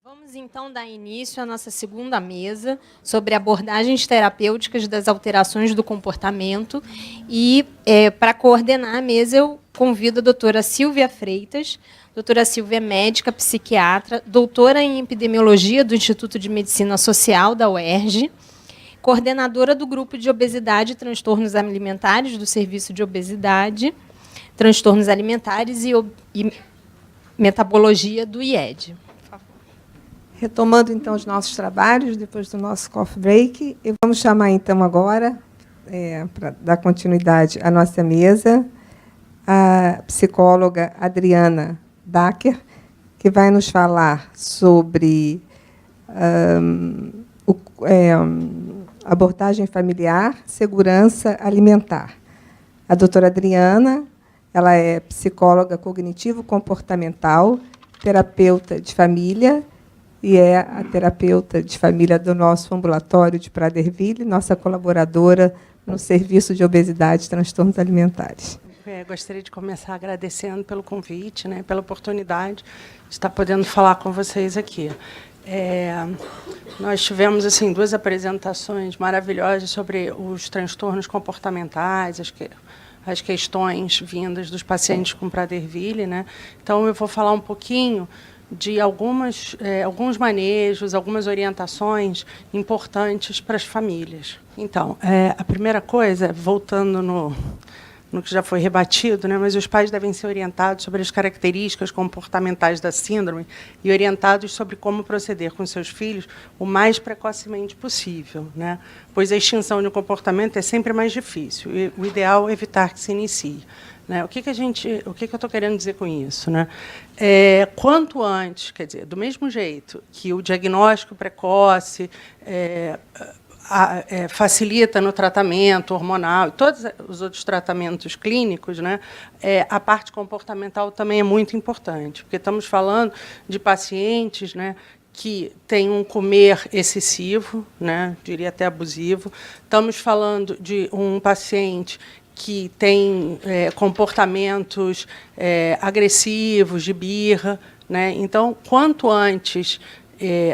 Vamos, então, dar início à nossa segunda mesa sobre abordagens terapêuticas das alterações do comportamento. E, para coordenar a mesa, eu convido a doutora Silvia Freitas. Doutora Silvia é médica, psiquiatra, doutora em epidemiologia do Instituto de Medicina Social da UERJ, coordenadora do Grupo de Obesidade e Transtornos Alimentares do Serviço de Obesidade, Transtornos Alimentares e Metabologia do IED. Retomando, então, os nossos trabalhos, depois do nosso coffee break, e vamos chamar, então, agora, para dar continuidade à nossa mesa, a psicóloga Adriana Dacher, que vai nos falar sobre abordagem familiar, segurança alimentar. A doutora Adriana, ela é psicóloga cognitivo-comportamental, terapeuta de família, e é a terapeuta de família do nosso ambulatório de Praderville, nossa colaboradora no Serviço de Obesidade e Transtornos Alimentares. Gostaria de começar agradecendo pelo convite, pela oportunidade de estar podendo falar com vocês aqui. Nós tivemos duas apresentações maravilhosas sobre os transtornos comportamentais, as questões vindas dos pacientes com Prader-Willi. Então, eu vou falar um pouquinho de alguns manejos, algumas orientações importantes para as famílias. Então, a primeira coisa, voltando no que já foi rebatido, mas os pais devem ser orientados sobre as características comportamentais da síndrome e orientados sobre como proceder com seus filhos o mais precocemente possível, pois a extinção de um comportamento é sempre mais difícil e o ideal é evitar que se inicie. O que eu estou querendo dizer com isso? Quanto antes, quer dizer, do mesmo jeito que o diagnóstico precoce facilita no tratamento hormonal e todos os outros tratamentos clínicos, a parte comportamental também é muito importante, porque estamos falando de pacientes que têm um comer excessivo, diria até abusivo. Estamos falando de um paciente que tem comportamentos agressivos, de birra. Então, quanto antes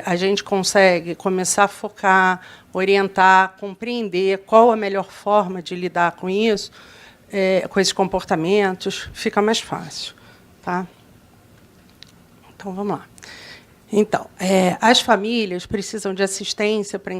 a gente consegue começar a focar, orientar, compreender qual a melhor forma de lidar com isso, com esses comportamentos, fica mais fácil. Tá? Então, vamos lá. Então, as famílias precisam de assistência para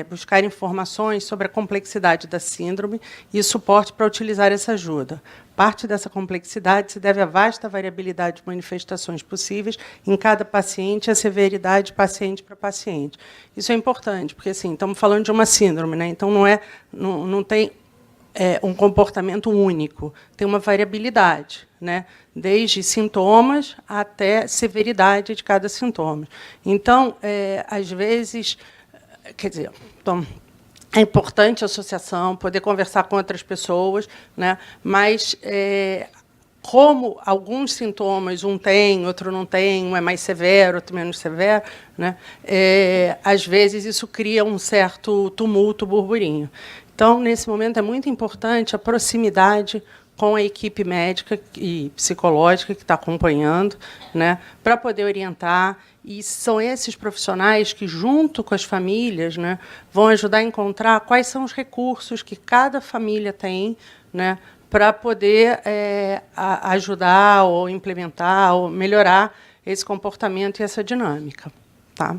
buscar informações sobre a complexidade da síndrome e suporte para utilizar essa ajuda. Parte dessa complexidade se deve à vasta variabilidade de manifestações possíveis em cada paciente e a severidade paciente para paciente. Isso é importante, porque estamos falando de uma síndrome, então não tem um comportamento único, tem uma variabilidade, desde sintomas até severidade de cada sintoma. Então, às vezes, é importante a associação, poder conversar com outras pessoas, mas, como alguns sintomas, um tem, outro não tem, um é mais severo, outro menos severo, às vezes isso cria um certo tumulto, burburinho. Então, nesse momento, é muito importante a proximidade com a equipe médica e psicológica que está acompanhando, para poder orientar. E são esses profissionais que, junto com as famílias, vão ajudar a encontrar quais são os recursos que cada família tem, para poder ajudar ou implementar ou melhorar esse comportamento e essa dinâmica. Tá?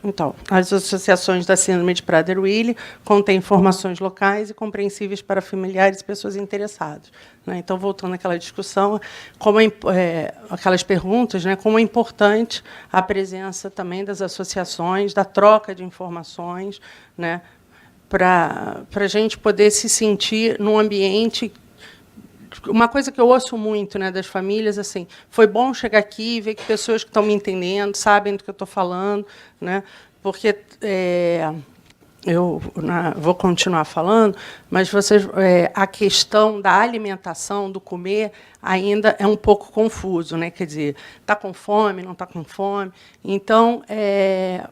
Então, as associações da síndrome de Prader-Willi contêm informações locais e compreensíveis para familiares e pessoas interessadas. Então, voltando àquela discussão, aquelas perguntas, como é importante a presença também das associações, da troca de informações, para a gente poder se sentir num ambiente. Uma coisa que eu ouço muito das famílias, foi bom chegar aqui e ver que pessoas que estão me entendendo, sabem do que eu estou falando, porque eu vou continuar falando, mas a questão da alimentação, do comer, ainda é um pouco confuso. Quer dizer, está com fome, não está com fome. Então,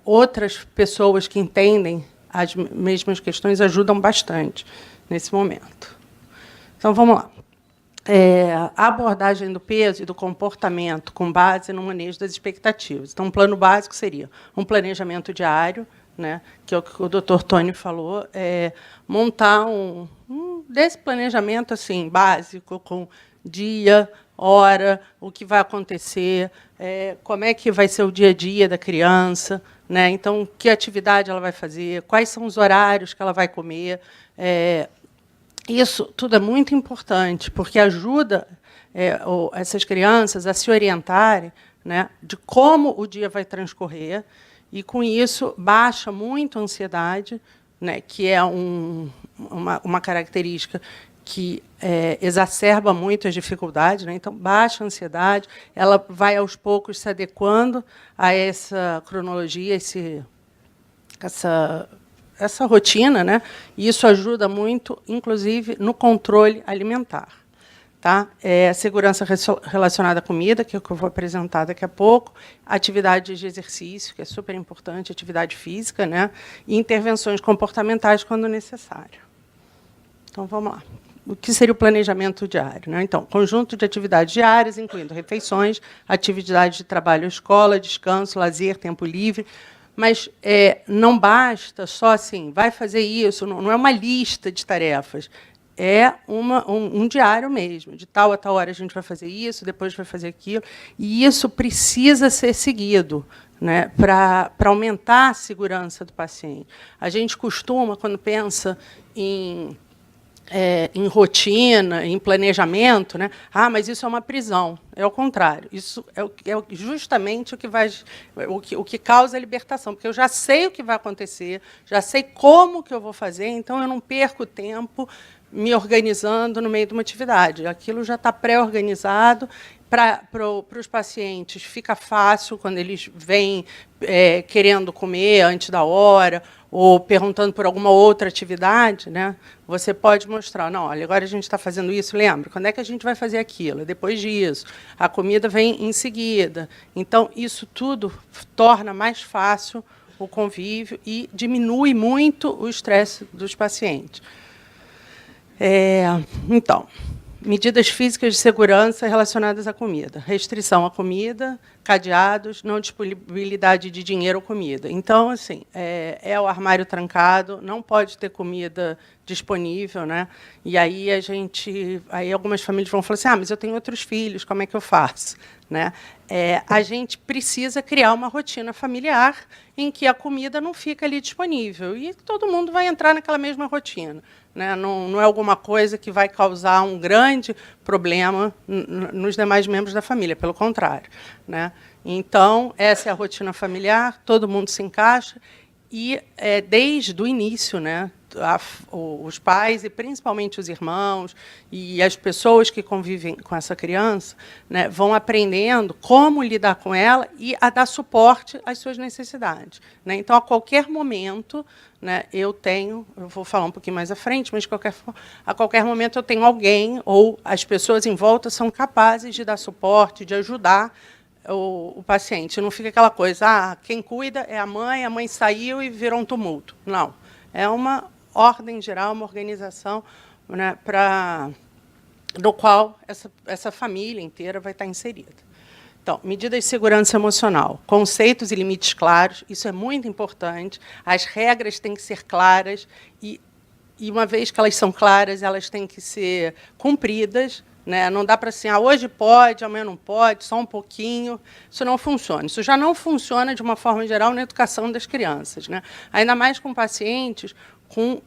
outras pessoas que entendem as mesmas questões ajudam bastante nesse momento. Então, vamos lá. a abordagem do peso e do comportamento com base no manejo das expectativas. Então, um plano básico seria um planejamento diário, né, que é o que o doutor Tony falou, montar desse planejamento assim, básico, com dia, hora, o que vai acontecer, como é que vai ser o dia a dia da criança, né? Então, que atividade ela vai fazer, quais são os horários que ela vai comer. Isso tudo é muito importante, porque ajuda essas crianças a se orientarem, né, de como o dia vai transcorrer, e, com isso, baixa muito a ansiedade, né, que é uma característica que exacerba muito as dificuldades, né? Então, baixa a ansiedade, ela vai, aos poucos, se adequando a essa cronologia, essa rotina, né? E isso ajuda muito, inclusive, no controle alimentar. Tá? A segurança relacionada à comida, que é o que eu vou apresentar daqui a pouco, atividades de exercício, que é super importante, atividade física, né? E intervenções comportamentais, quando necessário. Então, vamos lá. O que seria o planejamento diário, né? Então, conjunto de atividades diárias, incluindo refeições, atividades de trabalho, escola, descanso, lazer, tempo livre. Mas não basta só assim, vai fazer isso, não é uma lista de tarefas, é um diário mesmo, de tal a tal hora a gente vai fazer isso, depois vai fazer aquilo, e isso precisa ser seguido, né, para aumentar a segurança do paciente. A gente costuma, quando pensa em rotina, em planejamento, né? Mas isso é uma prisão. É o contrário. Isso é justamente o que causa a libertação, porque eu já sei o que vai acontecer, já sei como que eu vou fazer, então eu não perco tempo me organizando no meio de uma atividade. Aquilo já está pré-organizado. Para os pacientes, fica fácil quando eles vêm querendo comer antes da hora, ou perguntando por alguma outra atividade, né? Você pode mostrar, não, olha, agora a gente está fazendo isso, lembra? Quando é que a gente vai fazer aquilo? Depois disso. A comida vem em seguida. Então, isso tudo torna mais fácil o convívio e diminui muito o estresse dos pacientes. Então, medidas físicas de segurança relacionadas à comida. Restrição à comida, cadeados, não disponibilidade de dinheiro ou comida. Então, assim, o armário trancado, não pode ter comida disponível, né? E aí algumas famílias vão falar assim, mas eu tenho outros filhos, como é que eu faço? Né? A gente precisa criar uma rotina familiar em que a comida não fica ali disponível e todo mundo vai entrar naquela mesma rotina. Né? Não é alguma coisa que vai causar um grande problema nos demais membros da família, pelo contrário. Né? Então, essa é a rotina familiar, todo mundo se encaixa, e desde o início, né, os pais, e principalmente os irmãos, e as pessoas que convivem com essa criança, né, vão aprendendo como lidar com ela e a dar suporte às suas necessidades. Né? Então, a qualquer momento, né, eu vou falar um pouquinho mais à frente, mas a qualquer momento eu tenho alguém, ou as pessoas em volta são capazes de dar suporte, de ajudar o paciente. Não fica aquela coisa, quem cuida é a mãe saiu e virou um tumulto. Não. É uma ordem geral, uma organização, né, no qual essa família inteira vai estar inserida. Então, medidas de segurança emocional, conceitos e limites claros, isso é muito importante. As regras têm que ser claras e uma vez que elas são claras, elas têm que ser cumpridas. Né? Não dá para assim, hoje pode, amanhã não pode, só um pouquinho. Isso não funciona. Isso já não funciona, de uma forma geral, na educação das crianças. Né? Ainda mais com pacientes com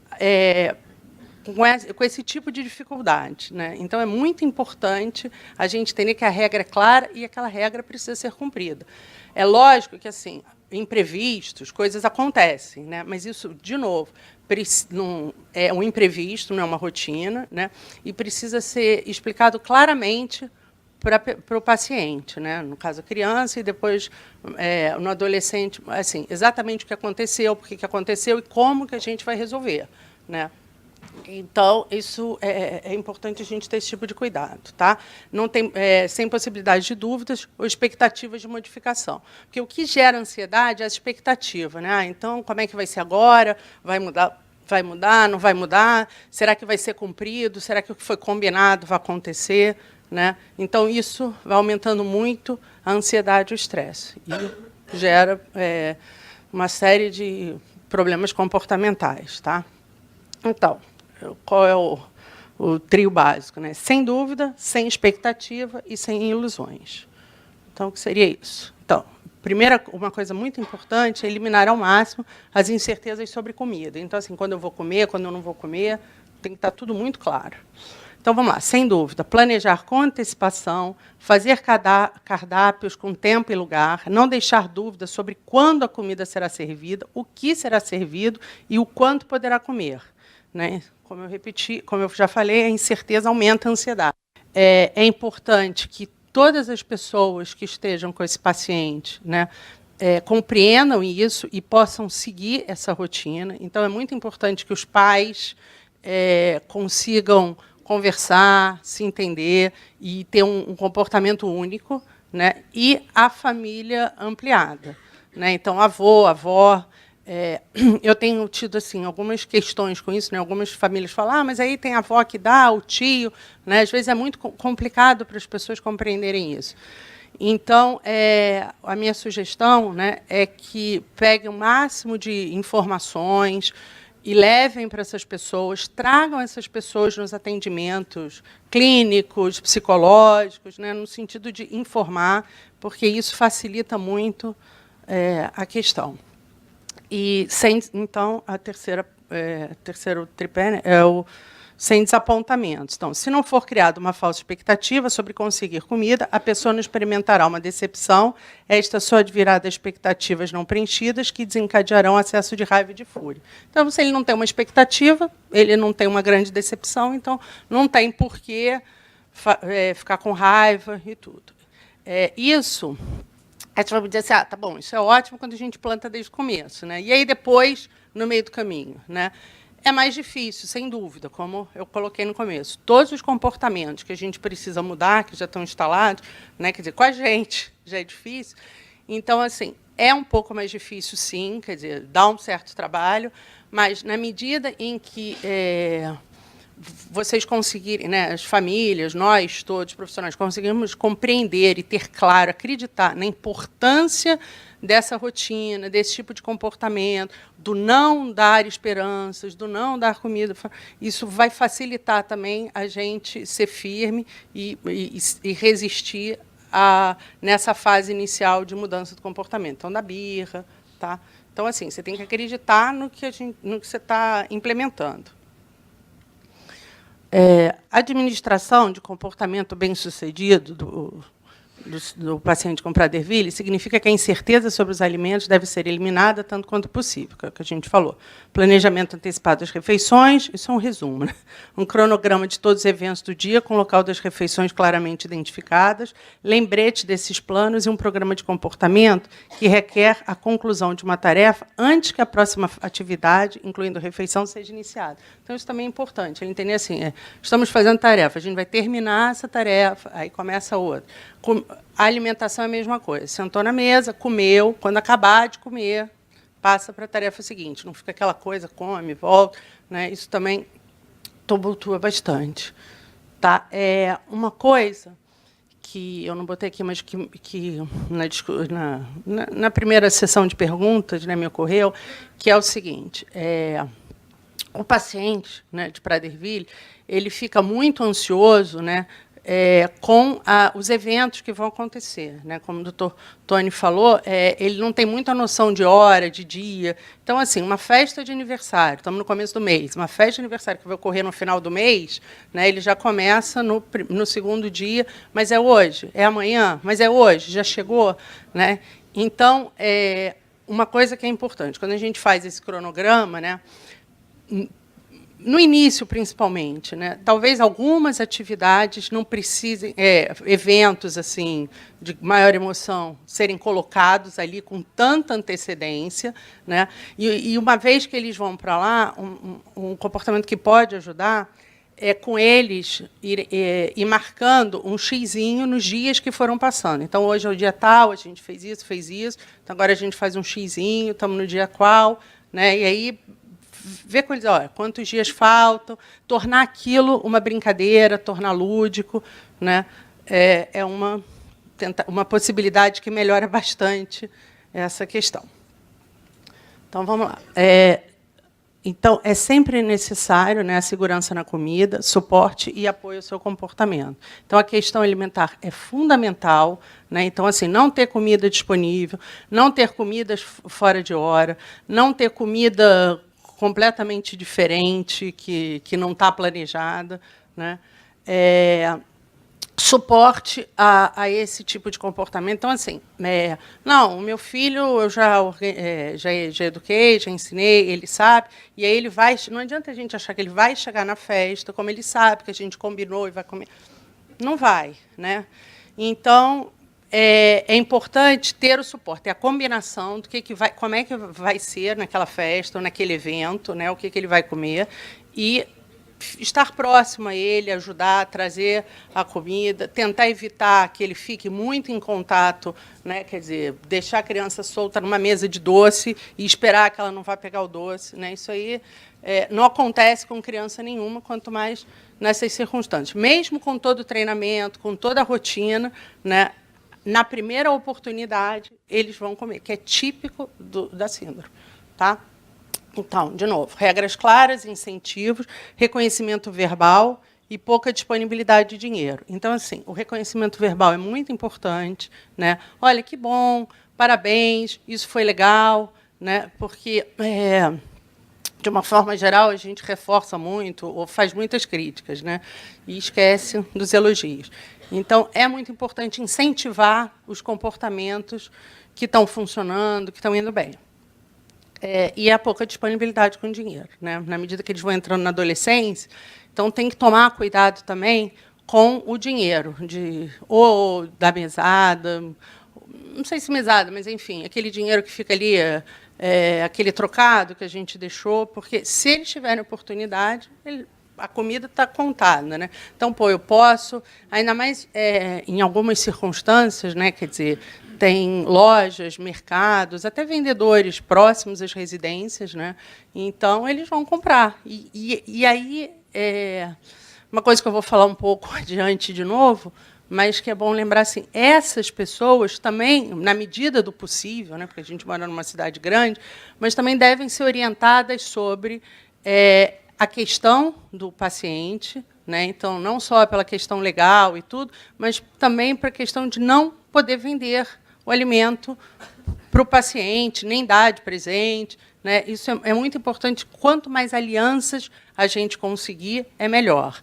esse tipo de dificuldade. Né? Então, é muito importante a gente entender que a regra é clara e aquela regra precisa ser cumprida. É lógico que, assim, imprevistos, coisas acontecem, né? Mas isso, de novo, não é um imprevisto, não é uma rotina, né? E precisa ser explicado claramente para o paciente, né? No caso, a criança, e depois, no adolescente, assim, exatamente o que aconteceu, por que aconteceu e como que a gente vai resolver. Né? Então, isso é importante a gente ter esse tipo de cuidado. Tá? Não tem, sem possibilidade de dúvidas ou expectativas de modificação. Porque o que gera ansiedade é a expectativa. Né? Então, como é que vai ser agora? Vai mudar? vai mudar, não vai mudar? Será que vai ser cumprido? Será que o que foi combinado vai acontecer? Né? Então, isso vai aumentando muito a ansiedade e o estresse. E gera uma série de problemas comportamentais. Tá? Então, qual é o trio básico? Né? Sem dúvida, sem expectativa e sem ilusões. Então, o que seria isso? Então, primeira, uma coisa muito importante é eliminar ao máximo as incertezas sobre comida. Então, assim, quando eu vou comer, quando eu não vou comer, tem que estar tudo muito claro. Então, vamos lá, sem dúvida, planejar com antecipação, fazer cardápios com tempo e lugar, não deixar dúvidas sobre quando a comida será servida, o que será servido e o quanto poderá comer. Né? Como eu repeti, como eu já falei, a incerteza aumenta a ansiedade. É importante que todas as pessoas que estejam com esse paciente, né, compreendam isso e possam seguir essa rotina. Então, é muito importante que os pais consigam conversar, se entender e ter um comportamento único, né, e a família ampliada. Né? Então, avô, avó. Eu tenho tido assim, algumas questões com isso. Né? Algumas famílias falam, mas aí tem a avó que dá, o tio. Né? Às vezes é muito complicado para as pessoas compreenderem isso. Então, a minha sugestão, né, é que peguem o máximo de informações e levem para essas pessoas, tragam essas pessoas nos atendimentos clínicos, psicológicos, né, no sentido de informar, porque isso facilita muito a questão. E, então, terceiro tripé, né, é o sem desapontamentos. Então, se não for criada uma falsa expectativa sobre conseguir comida, a pessoa não experimentará uma decepção. Esta só advirá das expectativas não preenchidas, que desencadearão acesso de raiva e de fúria. Então, se ele não tem uma expectativa, ele não tem uma grande decepção, então não tem por que ficar com raiva e tudo. Isso, a gente vai dizer assim, tá bom, isso é ótimo quando a gente planta desde o começo. Né? E aí, depois, no meio do caminho, né? É mais difícil, sem dúvida, como eu coloquei no começo. Todos os comportamentos que a gente precisa mudar, que já estão instalados, né, quer dizer, com a gente já é difícil. Então, assim, é um pouco mais difícil, sim, quer dizer, dá um certo trabalho, mas, na medida em que vocês conseguirem, né, as famílias, nós todos, profissionais, conseguimos compreender e ter claro, acreditar na importância dessa rotina, desse tipo de comportamento, do não dar esperanças, do não dar comida, isso vai facilitar também a gente ser firme e resistir nessa fase inicial de mudança do comportamento. Então, da birra. Tá? Então, assim, você tem que acreditar no que você está implementando. Administração de comportamento bem-sucedido do paciente com Prader-Willi significa que a incerteza sobre os alimentos deve ser eliminada tanto quanto possível, que é o que a gente falou. Planejamento antecipado das refeições, isso é um resumo. Né? Um cronograma de todos os eventos do dia, com o local das refeições claramente identificadas, lembrete desses planos e um programa de comportamento que requer a conclusão de uma tarefa antes que a próxima atividade, incluindo a refeição, seja iniciada. Então, isso também é importante. Ele entender assim, estamos fazendo tarefa, a gente vai terminar essa tarefa, aí começa outra. A alimentação é a mesma coisa. Sentou na mesa, comeu, quando acabar de comer, passa para a tarefa seguinte. Não fica aquela coisa, come, volta. Né? Isso também tumultua bastante. Tá? Uma coisa que eu não botei aqui, mas que na primeira sessão de perguntas, né, me ocorreu, que é o seguinte, o paciente, né, de Prader-Willi, ele fica muito ansioso, né, com os eventos que vão acontecer. Né? Como o doutor Tony falou, ele não tem muita noção de hora, de dia. Então, assim, uma festa de aniversário, estamos no começo do mês, uma festa de aniversário que vai ocorrer no final do mês, né, ele já começa no segundo dia, mas é hoje, é amanhã, mas é hoje, já chegou. Né? Então, uma coisa que é importante, quando a gente faz esse cronograma, né, no início, principalmente, né, talvez algumas atividades não precisem, eventos assim de maior emoção, serem colocados ali com tanta antecedência. Né, e uma vez que eles vão para lá, um comportamento que pode ajudar é com eles ir marcando um xizinho nos dias que foram passando. Então, hoje é o dia tal, a gente fez isso, então agora a gente faz um xizinho, estamos no dia qual. Né, e aí ver com eles, olha, quantos dias faltam, tornar aquilo uma brincadeira, tornar lúdico, né? É uma possibilidade que melhora bastante essa questão. Então, vamos lá. Então, é sempre necessário, né, a segurança na comida, suporte e apoio ao seu comportamento. Então, a questão alimentar é fundamental, né? Então, assim, não ter comida disponível, não ter comidas fora de hora, não ter comida completamente diferente, que não está planejada, né? Suporte a esse tipo de comportamento. Então, assim, não, o meu filho eu já eduquei, já ensinei, ele sabe, e aí ele vai... Não adianta a gente achar que ele vai chegar na festa, como ele sabe que a gente combinou e vai comer. Não vai, né? Então, é importante ter o suporte, ter a combinação do como é que vai ser naquela festa ou naquele evento, né? O que ele vai comer, e estar próximo a ele, ajudar, trazer a comida, tentar evitar que ele fique muito em contato, né? Quer dizer, deixar a criança solta numa mesa de doce e esperar que ela não vá pegar o doce, né? Isso aí não acontece com criança nenhuma, quanto mais nessas circunstâncias. Mesmo com todo o treinamento, com toda a rotina, né? Na primeira oportunidade, eles vão comer, que é típico da síndrome, tá? Então, de novo, regras claras, incentivos, reconhecimento verbal e pouca disponibilidade de dinheiro. Então, assim, o reconhecimento verbal é muito importante, né? Olha, que bom, parabéns, isso foi legal, né? Porque, de uma forma geral, a gente reforça muito ou faz muitas críticas, né? E esquece dos elogios. Então, é muito importante incentivar os comportamentos que estão funcionando, que estão indo bem. E a pouca disponibilidade com dinheiro, né? Na medida que eles vão entrando na adolescência, então tem que tomar cuidado também com o dinheiro, ou da mesada, não sei se mesada, mas, enfim, aquele dinheiro que fica ali, aquele trocado que a gente deixou, porque, se eles tiverem oportunidade, a comida está contada, né? Então, eu posso, ainda mais em algumas circunstâncias, né? Quer dizer, tem lojas, mercados, até vendedores próximos às residências, né? Então, eles vão comprar. E aí, uma coisa que eu vou falar um pouco adiante de novo, mas que é bom lembrar, assim, essas pessoas também, na medida do possível, né? Porque a gente mora numa cidade grande, mas também devem ser orientadas sobre a questão do paciente, né? Então, não só pela questão legal e tudo, mas também para a questão de não poder vender o alimento para o paciente, nem dar de presente, né? Isso é muito importante. Quanto mais alianças a gente conseguir, é melhor.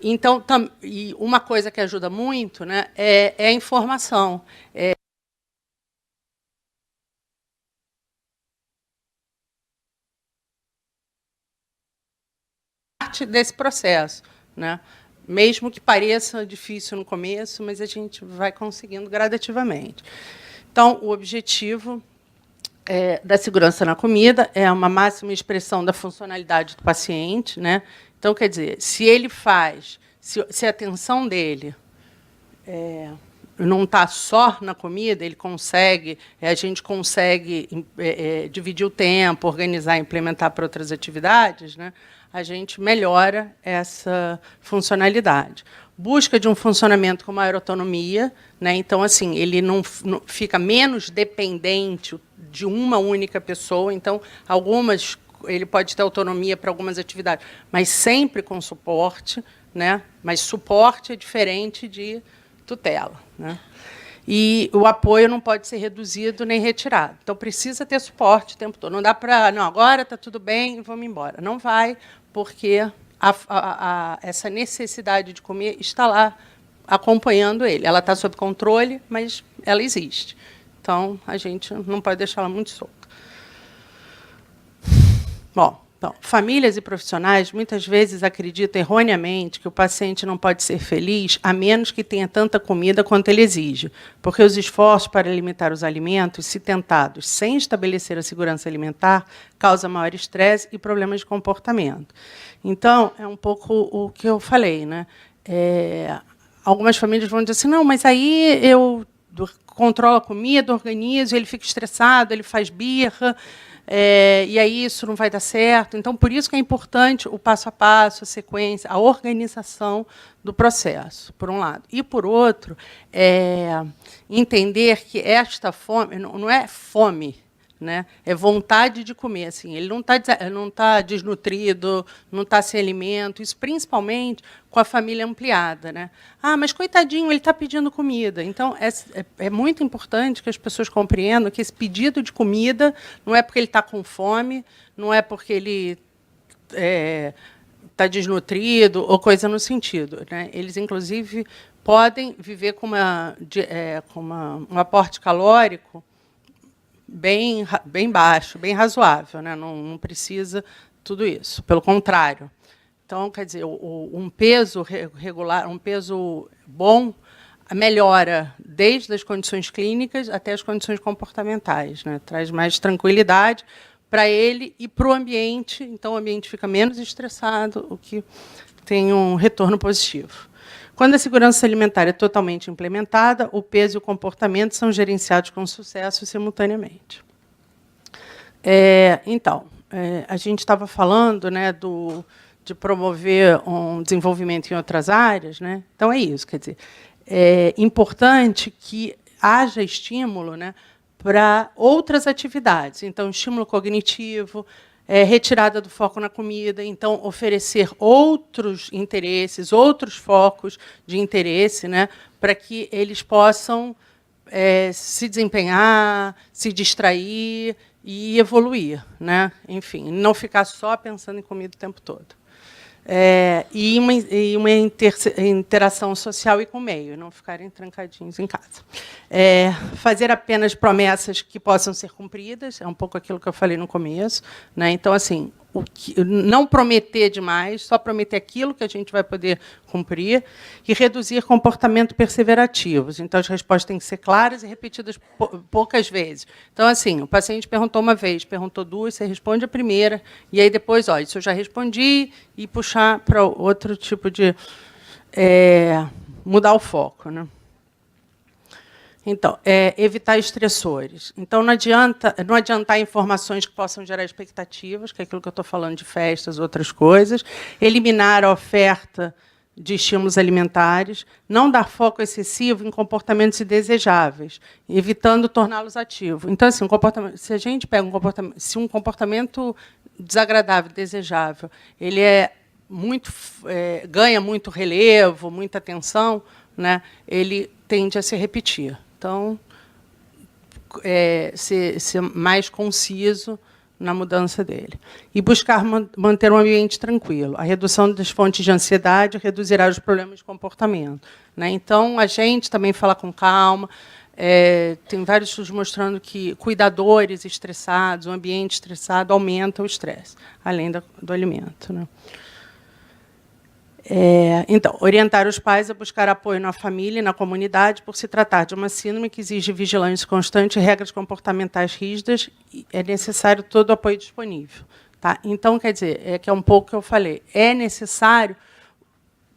Então, e uma coisa que ajuda muito, né, é a informação. Parte desse processo, né? Mesmo que pareça difícil no começo, mas a gente vai conseguindo gradativamente. Então, o objetivo da segurança na comida é uma máxima expressão da funcionalidade do paciente, né? Então, quer dizer, se ele faz, se a atenção dele não está só na comida, ele consegue, a gente consegue dividir o tempo, organizar, implementar para outras atividades, né? A gente melhora essa funcionalidade. Busca de um funcionamento com maior autonomia, né? Então, assim, ele não fica menos dependente de uma única pessoa. Então, ele pode ter autonomia para algumas atividades, mas sempre com suporte, né? Mas suporte é diferente de tutela, né? E o apoio não pode ser reduzido nem retirado. Então, precisa ter suporte o tempo todo. Não dá para, não, agora está tudo bem, vamos embora. Não vai, porque essa necessidade de comer está lá acompanhando ele. Ela está sob controle, mas ela existe. Então, a gente não pode deixá-la muito solta. Bom, então, famílias e profissionais muitas vezes acreditam erroneamente que o paciente não pode ser feliz a menos que tenha tanta comida quanto ele exige, porque os esforços para limitar os alimentos, se tentados sem estabelecer a segurança alimentar, causam maior estresse e problemas de comportamento. Então, é um pouco o que eu falei, né? Algumas famílias vão dizer assim, não, mas aí eu controlo a comida, organizo, ele fica estressado, ele faz birra, e aí isso não vai dar certo. Então, por isso que é importante o passo a passo, a sequência, a organização do processo, por um lado. E, por outro, entender que esta fome não é fome, né? É vontade de comer. Assim, ele não está desnutrido, não está sem alimento, isso principalmente com a família ampliada, né? Ah, mas coitadinho, ele está pedindo comida. Então, é muito importante que as pessoas compreendam que esse pedido de comida não é porque ele está com fome, não é porque ele está desnutrido ou coisa no sentido, né? Eles, inclusive, podem viver com um aporte calórico bem baixo, bem razoável, né? Não precisa tudo isso. Pelo contrário. Então, quer dizer, um peso regular, um peso bom, melhora desde as condições clínicas até as condições comportamentais, né? Traz mais tranquilidade para ele e para o ambiente. Então, o ambiente fica menos estressado, o que tem um retorno positivo. Quando a segurança alimentar é totalmente implementada, o peso e o comportamento são gerenciados com sucesso simultaneamente. Então, a gente estava falando, né, de promover um desenvolvimento em outras áreas, né? Então, é isso. Quer dizer, é importante que haja estímulo, né, para outras atividades. Então, estímulo cognitivo, retirada do foco na comida, então oferecer outros interesses, outros focos de interesse, né, para que eles possam se desempenhar, se distrair e evoluir, né? Enfim, não ficar só pensando em comida o tempo todo. E uma interação social e com o meio, não ficarem trancadinhos em casa. Fazer apenas promessas que possam ser cumpridas, é um pouco aquilo que eu falei no começo, né? Então, assim, não prometer demais, só prometer aquilo que a gente vai poder cumprir, e reduzir comportamento perseverativos. Então, as respostas têm que ser claras e repetidas poucas vezes. Então, assim, o paciente perguntou uma vez, perguntou duas, você responde a primeira, e aí depois, olha, isso eu já respondi, e puxar para outro tipo de... mudar o foco, né? Então, evitar estressores. Então, não adiantar informações que possam gerar expectativas, que é aquilo que eu estou falando de festas, outras coisas. Eliminar a oferta de estímulos alimentares. Não dar foco excessivo em comportamentos indesejáveis, evitando torná-los ativos. Então, assim, se a gente pega se um comportamento desagradável, desejável, ele ganha muito relevo, muita atenção, né, ele tende a se repetir. Então, ser mais conciso na mudança dele. E buscar manter um ambiente tranquilo. A redução das fontes de ansiedade reduzirá os problemas de comportamento, né? Então, a gente também fala com calma. Tem vários estudos mostrando que cuidadores estressados, um ambiente estressado, aumenta o estresse, além do alimento, né? Então, orientar os pais a buscar apoio na família e na comunidade, por se tratar de uma síndrome que exige vigilância constante e regras comportamentais rígidas, é necessário todo o apoio disponível. Tá? Então, quer dizer, que é um pouco que eu falei, é necessário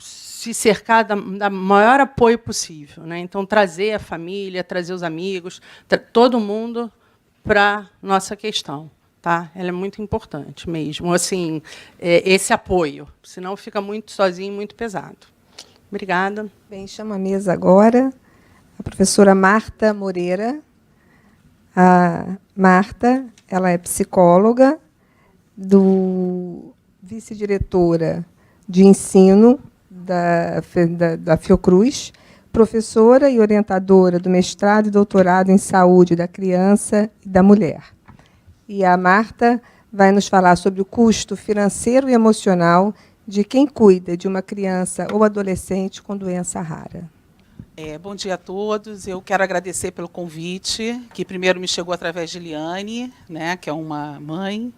se cercar da maior apoio possível, né? Então, trazer a família, trazer os amigos, todo mundo para a nossa questão. Tá? Ela é muito importante mesmo, assim, esse apoio, senão fica muito sozinho, muito pesado. Obrigada. Bem, chamo à mesa agora a professora Marta Moreira. A Marta, ela é psicóloga, vice-diretora de ensino da Fiocruz, professora e orientadora do mestrado e doutorado em saúde da criança e da mulher. E a Marta vai nos falar sobre o custo financeiro e emocional de quem cuida de uma criança ou adolescente com doença rara. Bom dia a todos. Eu quero agradecer pelo convite, que primeiro me chegou através de Liane, né, que é uma mãe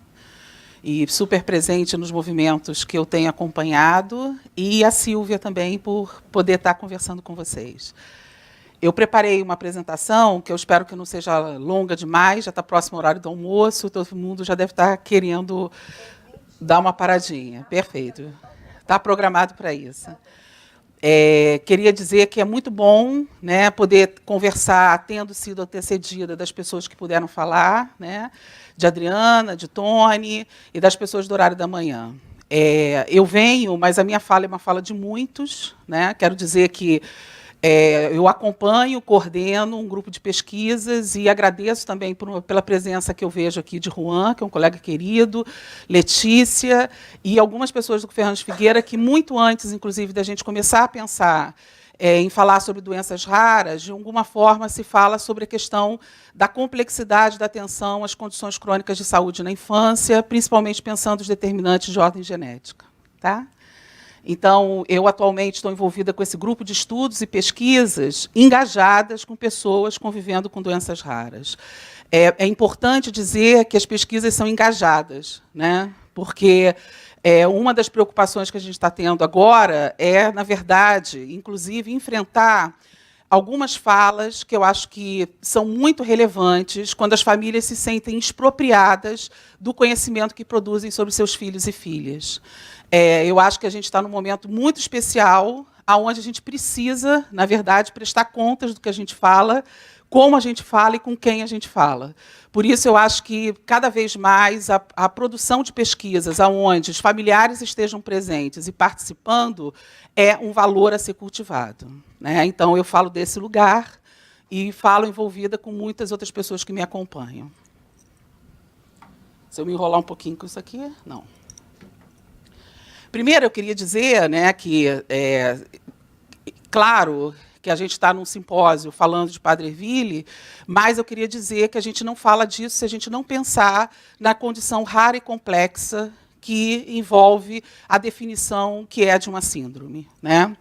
e super presente nos movimentos que eu tenho acompanhado, e a Silvia também, por poder estar conversando com vocês. Eu preparei uma apresentação que eu espero que não seja longa demais, já está próximo ao horário do almoço, todo mundo já deve estar querendo dar uma paradinha. Perfeito. Está programado para isso. queria dizer que é muito bom, né, poder conversar, tendo sido antecedida das pessoas que puderam falar, né, de Adriana, de Tony e das pessoas do horário da manhã. Eu venho, mas a minha fala é uma fala de muitos, né? Quero dizer que eu acompanho, coordeno um grupo de pesquisas e agradeço também pela presença que eu vejo aqui de Juan, que é um colega querido, Letícia e algumas pessoas do Fernandes Figueira, que muito antes, inclusive, da gente começar a pensar em falar sobre doenças raras, de alguma forma se fala sobre a questão da complexidade da atenção às condições crônicas de saúde na infância, principalmente pensando os determinantes de ordem genética. Tá? Então, eu atualmente estou envolvida com esse grupo de estudos e pesquisas engajadas com pessoas convivendo com doenças raras. É importante dizer que as pesquisas são engajadas, né? Porque uma das preocupações que a gente está tendo agora na verdade, inclusive, enfrentar algumas falas que eu acho que são muito relevantes quando as famílias se sentem expropriadas do conhecimento que produzem sobre seus filhos e filhas. Eu acho que a gente está num momento muito especial, onde a gente precisa, na verdade, prestar contas do que a gente fala, como a gente fala e com quem a gente fala. Por isso, eu acho que, cada vez mais, a produção de pesquisas onde os familiares estejam presentes e participando é um valor a ser cultivado, né? Então, eu falo desse lugar e falo envolvida com muitas outras pessoas que me acompanham. Se eu me enrolar um pouquinho com isso aqui, não. Primeiro, eu queria dizer, né, que, claro, que a gente está num simpósio falando de Padre Erville, mas eu queria dizer que a gente não fala disso se a gente não pensar na condição rara e complexa que envolve a definição que é de uma síndrome, né?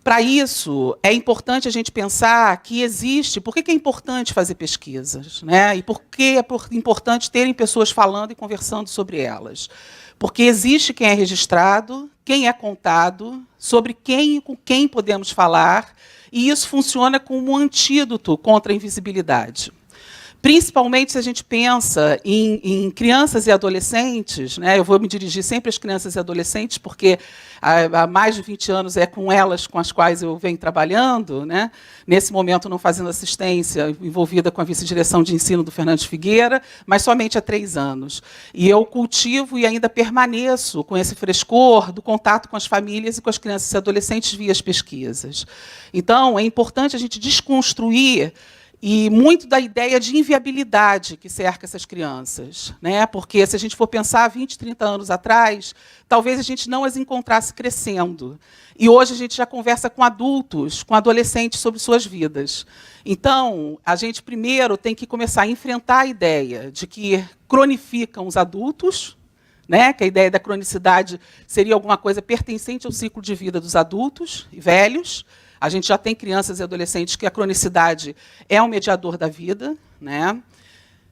Para isso, é importante a gente pensar que existe... Por que é importante fazer pesquisas, né? E por que é importante terem pessoas falando e conversando sobre elas? Porque existe quem é registrado, quem é contado, sobre quem e com quem podemos falar, e isso funciona como um antídoto contra a invisibilidade. Principalmente se a gente pensa em crianças e adolescentes, né? Eu vou me dirigir sempre às crianças e adolescentes, porque há mais de 20 anos é com elas com as quais eu venho trabalhando, né? Nesse momento não fazendo assistência, envolvida com a vice-direção de ensino do Fernandes Figueira, mas somente há 3 anos. E eu cultivo e ainda permaneço com esse frescor do contato com as famílias e com as crianças e adolescentes via as pesquisas. Então, é importante a gente desconstruir e muito da ideia de inviabilidade que cerca essas crianças, né? Porque, se a gente for pensar 20, 30 anos atrás, talvez a gente não as encontrasse crescendo. E hoje a gente já conversa com adultos, com adolescentes sobre suas vidas. Então, a gente primeiro tem que começar a enfrentar a ideia de que cronificam os adultos, né? Que a ideia da cronicidade seria alguma coisa pertencente ao ciclo de vida dos adultos e velhos. A gente já tem crianças e adolescentes que a cronicidade é um mediador da vida, né?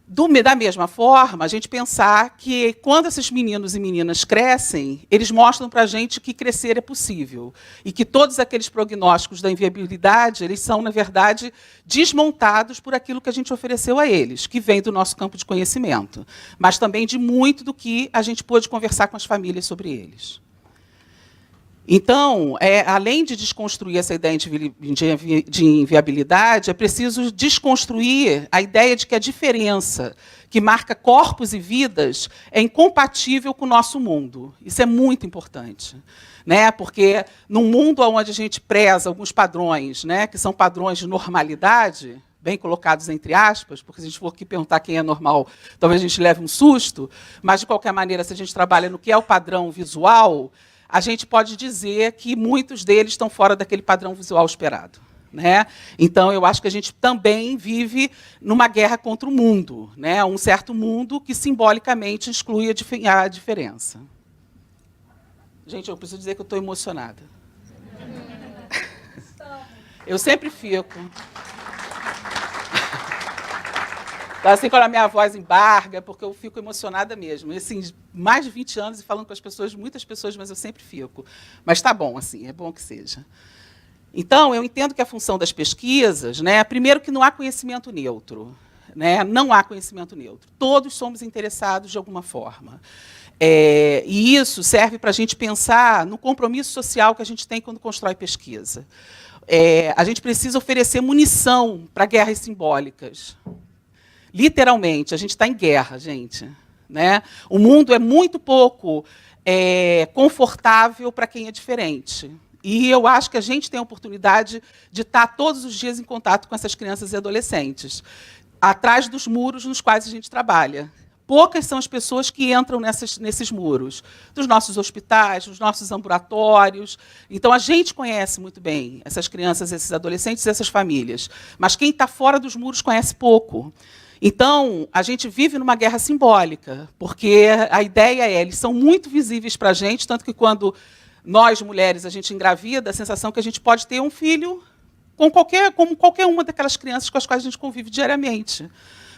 Da mesma forma, a gente pensar que, quando esses meninos e meninas crescem, eles mostram para a gente que crescer é possível. E que todos aqueles prognósticos da inviabilidade, eles são, na verdade, desmontados por aquilo que a gente ofereceu a eles, que vem do nosso campo de conhecimento, mas também de muito do que a gente pôde conversar com as famílias sobre eles. Então, além de desconstruir essa ideia de inviabilidade, é preciso desconstruir a ideia de que a diferença que marca corpos e vidas é incompatível com o nosso mundo. Isso é muito importante, né? Porque, num mundo onde a gente preza alguns padrões, né, que são padrões de normalidade, bem colocados entre aspas, porque, se a gente for aqui perguntar quem é normal, talvez a gente leve um susto, mas, de qualquer maneira, se a gente trabalha no que é o padrão visual, a gente pode dizer que muitos deles estão fora daquele padrão visual esperado, né? Então, eu acho que a gente também vive numa guerra contra o mundo, né? Um certo mundo que, simbolicamente, exclui a diferença. Gente, eu preciso dizer que eu estou emocionada. Eu sempre fico. Assim, quando a minha voz embarga, porque eu fico emocionada mesmo. E, assim, mais de 20 anos e falando com as pessoas, muitas pessoas, mas eu sempre fico. Mas está bom, assim, é bom que seja. Então, eu entendo que a função das pesquisas, né, primeiro, que não há conhecimento neutro, né, não há conhecimento neutro. Todos somos interessados de alguma forma. E isso serve para a gente pensar no compromisso social que a gente tem quando constrói pesquisa. A gente precisa oferecer munição para guerras simbólicas. Literalmente, a gente está em guerra, gente. Né? O mundo é muito pouco confortável para quem é diferente. E eu acho que a gente tem a oportunidade de estar todos os dias em contato com essas crianças e adolescentes, atrás dos muros nos quais a gente trabalha. Poucas são as pessoas que entram nesses muros, dos nossos hospitais, dos nossos ambulatórios. Então, a gente conhece muito bem essas crianças, esses adolescentes e essas famílias. Mas quem está fora dos muros conhece pouco. Então, a gente vive numa guerra simbólica, porque a ideia eles são muito visíveis para a gente, tanto que quando nós, mulheres, a gente engravida, a sensação que a gente pode ter um filho como qualquer uma daquelas crianças com as quais a gente convive diariamente.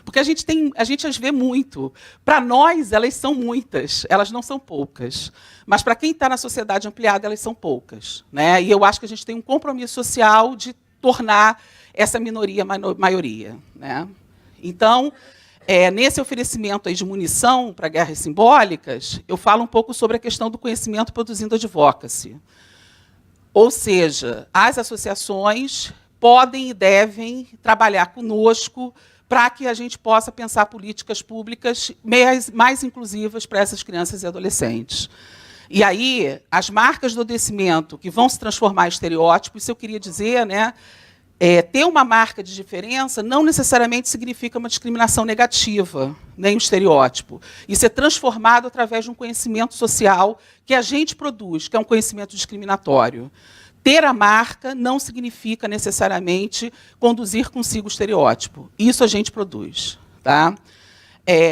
Porque a gente as vê muito. Para nós, elas são muitas, elas não são poucas. Mas para quem está na sociedade ampliada, elas são poucas. Né? E eu acho que a gente tem um compromisso social de tornar essa minoria maioria. Né? Então, nesse oferecimento aí de munição para guerras simbólicas, eu falo um pouco sobre a questão do conhecimento produzindo advocacy. Ou seja, as associações podem e devem trabalhar conosco para que a gente possa pensar políticas públicas mais inclusivas para essas crianças e adolescentes. E aí, as marcas do adoecimento que vão se transformar em estereótipos, isso eu queria dizer, né, ter uma marca de diferença não necessariamente significa uma discriminação negativa, nem um estereótipo. Isso é transformado através de um conhecimento social que a gente produz, que é um conhecimento discriminatório. Ter a marca não significa necessariamente conduzir consigo o estereótipo. Isso a gente produz. Tá?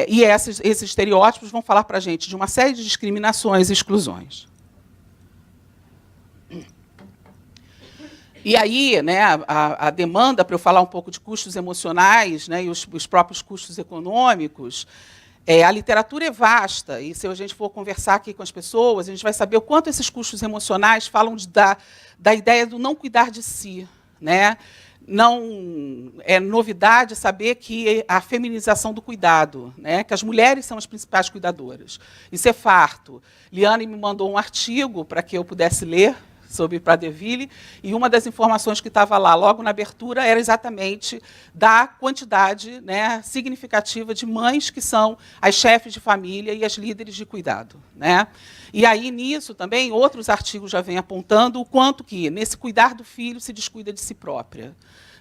E esses estereótipos vão falar para a gente de uma série de discriminações e exclusões. E aí, né, a demanda para eu falar um pouco de custos emocionais, né, e os próprios custos econômicos, a literatura é vasta, e se a gente for conversar aqui com as pessoas, a gente vai saber o quanto esses custos emocionais falam da ideia do não cuidar de si. Né? Não é novidade saber que a feminização do cuidado, né, que as mulheres são as principais cuidadoras. Isso é farto. Liane me mandou um artigo para que eu pudesse ler, sobre Pradeville, e uma das informações que estava lá, logo na abertura, era exatamente da quantidade, né, significativa de mães que são as chefes de família e as líderes de cuidado. Né? E aí, nisso, também, outros artigos já vêm apontando o quanto que, nesse cuidar do filho, se descuida de si própria.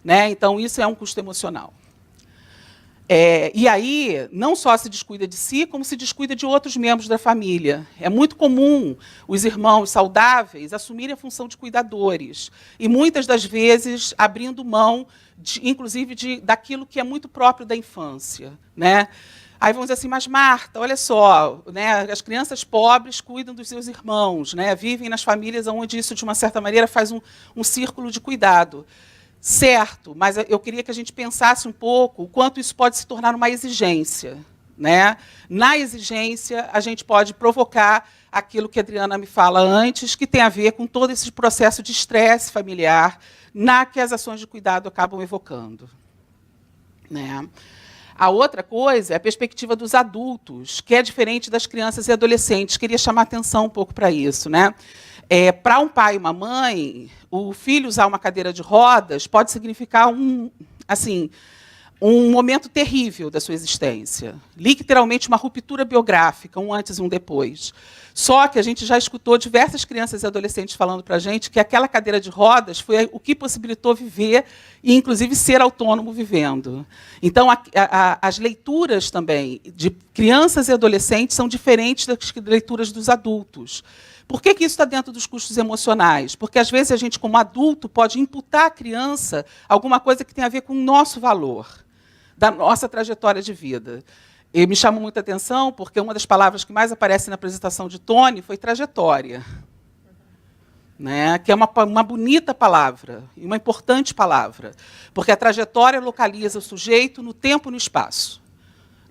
Né? Então, isso é um custo emocional. E aí, não só se descuida de si, como se descuida de outros membros da família. É muito comum os irmãos saudáveis assumirem a função de cuidadores, e muitas das vezes abrindo mão, inclusive, daquilo que é muito próprio da infância. Né? Aí vão dizer assim, mas Marta, olha só, né, as crianças pobres cuidam dos seus irmãos, né, vivem nas famílias onde isso, de uma certa maneira, faz um círculo de cuidado. Certo, mas eu queria que a gente pensasse um pouco o quanto isso pode se tornar uma exigência. Né? Na exigência, a gente pode provocar aquilo que a Adriana me fala antes, que tem a ver com todo esse processo de estresse familiar que as ações de cuidado acabam evocando. Né? A outra coisa é a perspectiva dos adultos, que é diferente das crianças e adolescentes. Queria chamar a atenção um pouco para isso. Né? Para um pai e uma mãe, o filho usar uma cadeira de rodas pode significar um momento terrível da sua existência. Literalmente uma ruptura biográfica, um antes e um depois. Só que a gente já escutou diversas crianças e adolescentes falando para a gente que aquela cadeira de rodas foi o que possibilitou viver e, inclusive, ser autônomo vivendo. Então, as leituras também de crianças e adolescentes são diferentes das leituras dos adultos. Por que isso está dentro dos custos emocionais? Porque, às vezes, a gente, como adulto, pode imputar à criança alguma coisa que tem a ver com o nosso valor, da nossa trajetória de vida. E me chama muita atenção, porque uma das palavras que mais aparece na apresentação de Tony foi trajetória. Né? Que é uma bonita palavra, e uma importante palavra, porque a trajetória localiza o sujeito no tempo e no espaço.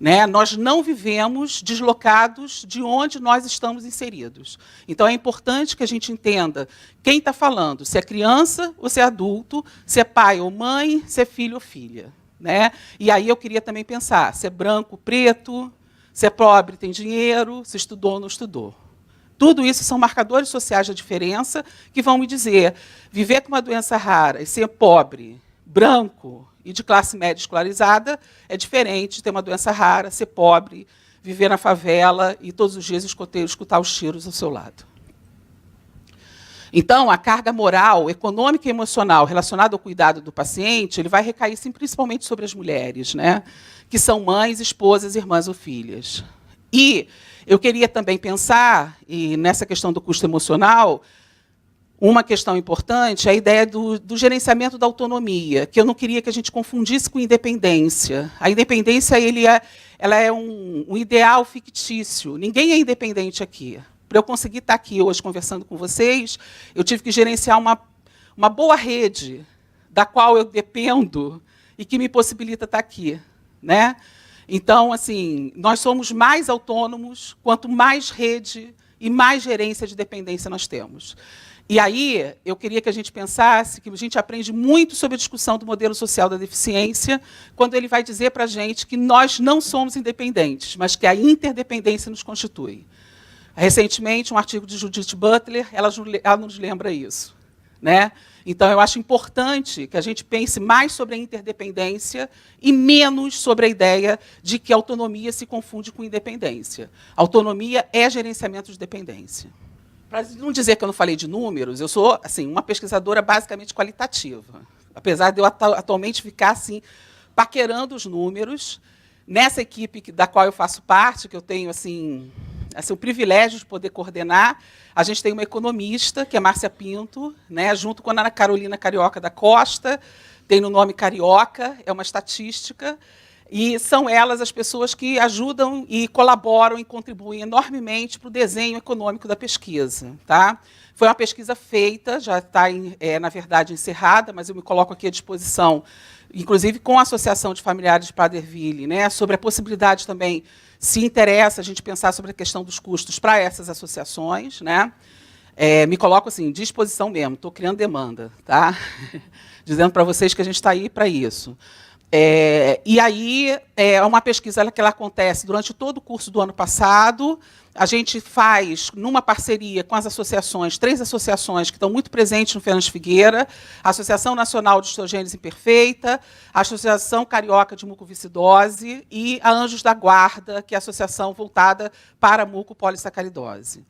Né? Nós não vivemos deslocados de onde nós estamos inseridos. Então, é importante que a gente entenda quem está falando, se é criança ou se é adulto, se é pai ou mãe, se é filho ou filha. Né? E aí eu queria também pensar se é branco, preto, Se é pobre, tem dinheiro, se estudou ou não estudou. Tudo isso são marcadores sociais da diferença que vão me dizer, viver com uma doença rara e ser pobre, branco e de classe média escolarizada é diferente de ter uma doença rara, ser pobre, viver na favela e todos os dias escutar os tiros ao seu lado. Então, a carga moral, econômica e emocional relacionada ao cuidado do paciente, ele vai recair sim, principalmente sobre as mulheres, né? Que são mães, esposas, irmãs ou filhas. E eu queria também pensar, e nessa questão do custo emocional, uma questão importante é a ideia do gerenciamento da autonomia, que eu não queria que a gente confundisse com independência. A independência ela é um ideal fictício. Ninguém é independente aqui. Para eu conseguir estar aqui hoje conversando com vocês, eu tive que gerenciar uma boa rede da qual eu dependo e que me possibilita estar aqui, né? Então, assim, nós somos mais autônomos quanto mais rede e mais gerência de dependência nós temos. E aí, eu queria que a gente pensasse que a gente aprende muito sobre a discussão do modelo social da deficiência, quando ele vai dizer para a gente que nós não somos independentes, mas que a interdependência nos constitui. Recentemente, um artigo de Judith Butler, ela nos lembra isso, né? Então, eu acho importante que a gente pense mais sobre a interdependência e menos sobre a ideia de que a autonomia se confunde com independência. Autonomia é gerenciamento de dependência. Para não dizer que eu não falei de números, eu sou assim, uma pesquisadora basicamente qualitativa. Apesar de eu atualmente ficar assim, paquerando os números, nessa equipe da qual eu faço parte, que eu tenho assim, o privilégio de poder coordenar, a gente tem uma economista, que é Márcia Pinto, né, junto com a Ana Carolina Carioca da Costa, tem no nome Carioca, é uma estatística, e são elas as pessoas que ajudam e colaboram e contribuem enormemente para o desenho econômico da pesquisa. Tá? Foi uma pesquisa feita, já está, na verdade, encerrada, mas eu me coloco aqui à disposição, inclusive com a Associação de Familiares de Paderville, né, sobre a possibilidade também, se interessa a gente pensar sobre a questão dos custos para essas associações, né? Me coloco assim, disposição mesmo, estou criando demanda, tá? Dizendo para vocês que a gente está aí para isso. E aí, é uma pesquisa que ela acontece durante todo o curso do ano passado. A gente faz, numa parceria com as associações, 3 associações que estão muito presentes no Fernandes Figueira, a Associação Nacional de Osteogênese Imperfeita, a Associação Carioca de Mucoviscidose e a Anjos da Guarda, que é a associação voltada para a mucopolissacaridose.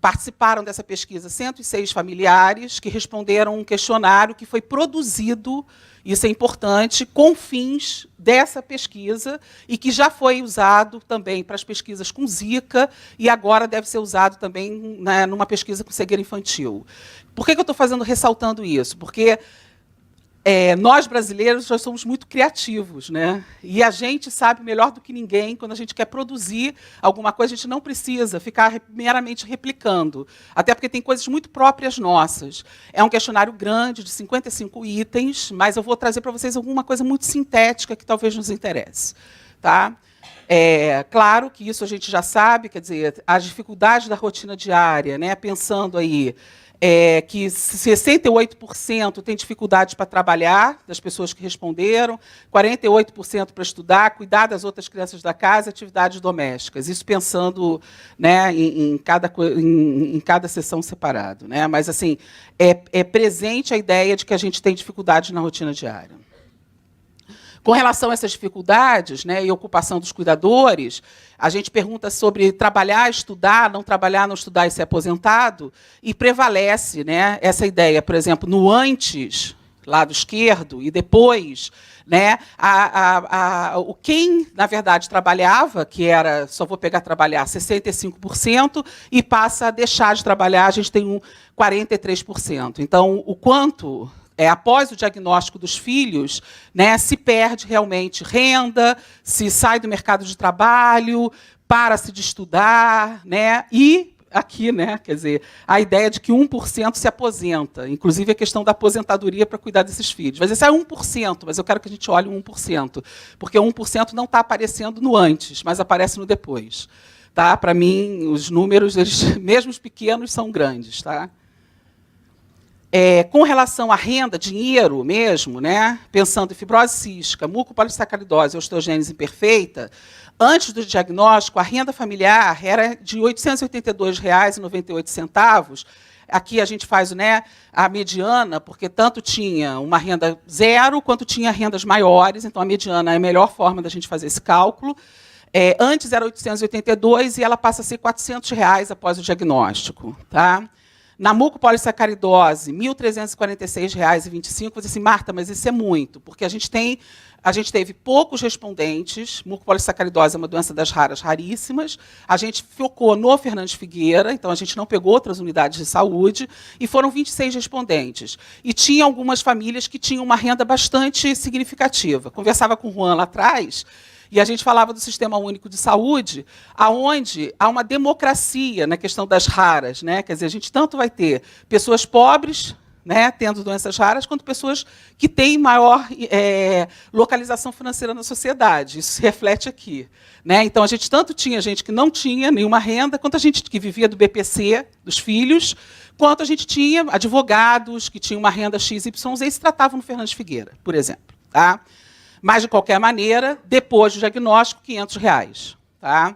Participaram dessa pesquisa 106 familiares que responderam um questionário que foi produzido, isso é importante, com fins dessa pesquisa e que já foi usado também para as pesquisas com Zika e agora deve ser usado também, né, numa pesquisa com cegueira infantil. Por que eu estou ressaltando isso? Porque nós, brasileiros, já somos muito criativos, né? E a gente sabe melhor do que ninguém, quando a gente quer produzir alguma coisa, a gente não precisa ficar meramente replicando, até porque tem coisas muito próprias nossas. É um questionário grande, de 55 itens, mas eu vou trazer para vocês alguma coisa muito sintética que talvez nos interesse. Tá? Claro que isso a gente já sabe, quer dizer, as dificuldades da rotina diária, né? Pensando aí, que 68% tem dificuldades para trabalhar, das pessoas que responderam, 48% para estudar, cuidar das outras crianças da casa, atividades domésticas. Isso pensando, né, em cada sessão separado. Né? Mas assim, é presente a ideia de que a gente tem dificuldades na rotina diária. Com relação a essas dificuldades, né, e ocupação dos cuidadores, a gente pergunta sobre trabalhar, estudar, não estudar e ser aposentado, e prevalece, né, essa ideia, por exemplo, no antes, lado esquerdo, e depois, né, quem, na verdade, trabalhava, que era, só vou pegar trabalhar, 65%, e passa a deixar de trabalhar, a gente tem 43%. Então, o quanto... após o diagnóstico dos filhos, né, se perde realmente renda, se sai do mercado de trabalho, para-se de estudar, né, e aqui, né, quer dizer, a ideia de que 1% se aposenta, inclusive a questão da aposentadoria para cuidar desses filhos. Mas esse é 1%, mas eu quero que a gente olhe o 1%, porque o 1% não está aparecendo no antes, mas aparece no depois. Tá? Para mim, os números, eles, mesmo os pequenos, são grandes. Tá? Com relação à renda, dinheiro mesmo, né, pensando em fibrose cística, mucopolissacaridose e osteogênese imperfeita, Antes do diagnóstico, a renda familiar era de R$ 882,98. Aqui a gente faz, né, a mediana, porque tanto tinha uma renda zero, quanto tinha rendas maiores, então a mediana é a melhor forma da gente fazer esse cálculo. Antes era 882 e ela passa a ser R$ 400 após o diagnóstico. Tá? Na mucopolissacaridose, R$ 1.346,25. Você diz assim, Marta, mas isso é muito, porque a gente teve poucos respondentes. Mucopolissacaridose é uma doença das raras, raríssimas. A gente focou no Fernandes Figueira, então a gente não pegou outras unidades de saúde, e foram 26 respondentes. E tinha algumas famílias que tinham uma renda bastante significativa. Conversava com o Juan lá atrás, e a gente falava do Sistema Único de Saúde, onde há uma democracia na questão das raras. Né? Quer dizer, a gente tanto vai ter pessoas pobres, né, tendo doenças raras, quanto pessoas que têm maior localização financeira na sociedade. Isso se reflete aqui. Né? Então, a gente tanto tinha gente que não tinha nenhuma renda, quanto a gente que vivia do BPC, dos filhos, quanto a gente tinha advogados que tinham uma renda XYZ e se tratavam no Fernandes Figueira, por exemplo. Tá? Mas, de qualquer maneira, depois do diagnóstico, R$ 500. Tá?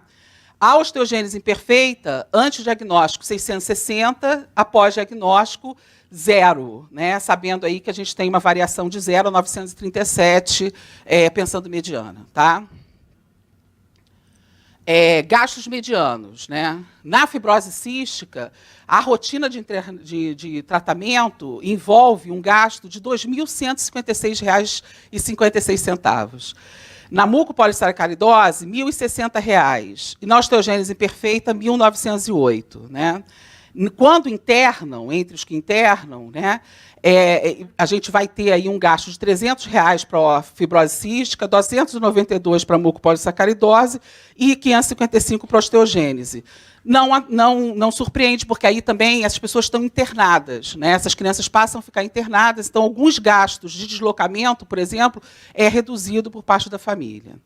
A osteogênese imperfeita, antes do diagnóstico, 660, após diagnóstico, 0. Né? Sabendo aí que a gente tem uma variação de 0 a 937, pensando mediana. Tá? Gastos medianos. Né? Na fibrose cística, a rotina de tratamento envolve um gasto de R$ 2.156,56. Na mucopolissacaridose, R$ 1.060. E na osteogênese imperfeita, R$ 1.908. Né? Quando internam, entre os que internam, né, a gente vai ter aí um gasto de R$ 300 para a fibrose cística, 292 para a mucopolissacaridose e 555 para a osteogênese. Não surpreende, porque aí também essas pessoas estão internadas. Né? Essas crianças passam a ficar internadas, então alguns gastos de deslocamento, por exemplo, é reduzido por parte da família.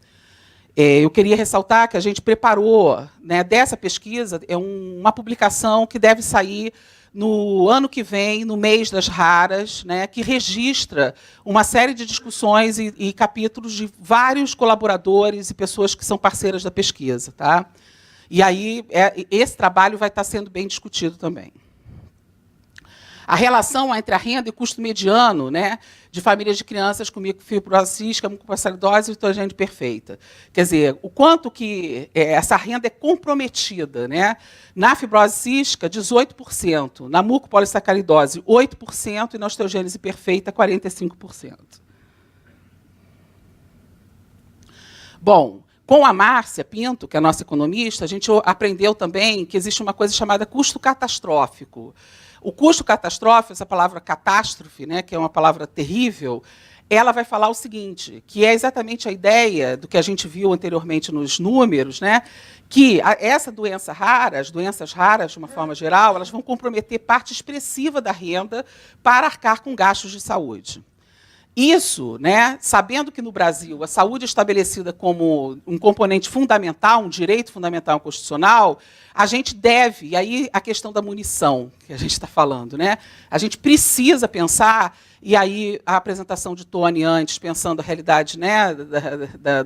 Eu queria ressaltar que a gente preparou, né, dessa pesquisa, uma publicação que deve sair no ano que vem, no mês das raras, né, que registra uma série de discussões e capítulos de vários colaboradores e pessoas que são parceiras da pesquisa. Tá? E aí esse trabalho vai estar sendo bem discutido também. A relação entre a renda e custo mediano, né, de famílias de crianças com fibrose cística, mucopolissacaridose e osteogênese perfeita. Quer dizer, o quanto que essa renda é comprometida. Né? Na fibrose cística, 18%. Na mucopolissacaridose, 8%. E na osteogênese perfeita, 45%. Bom, com a Márcia Pinto, que é a nossa economista, a gente aprendeu também que existe uma coisa chamada custo catastrófico. O custo catastrófico, essa palavra catástrofe, né, que é uma palavra terrível, ela vai falar o seguinte, que é exatamente a ideia do que a gente viu anteriormente nos números, né, que essa doença rara, as doenças raras, de uma forma geral, elas vão comprometer parte expressiva da renda para arcar com gastos de saúde. Isso, né, sabendo que no Brasil a saúde é estabelecida como um componente fundamental, um direito fundamental constitucional, a gente deve, e aí a questão da munição que a gente está falando, né, a gente precisa pensar, e aí a apresentação de Tony antes, pensando a realidade, né,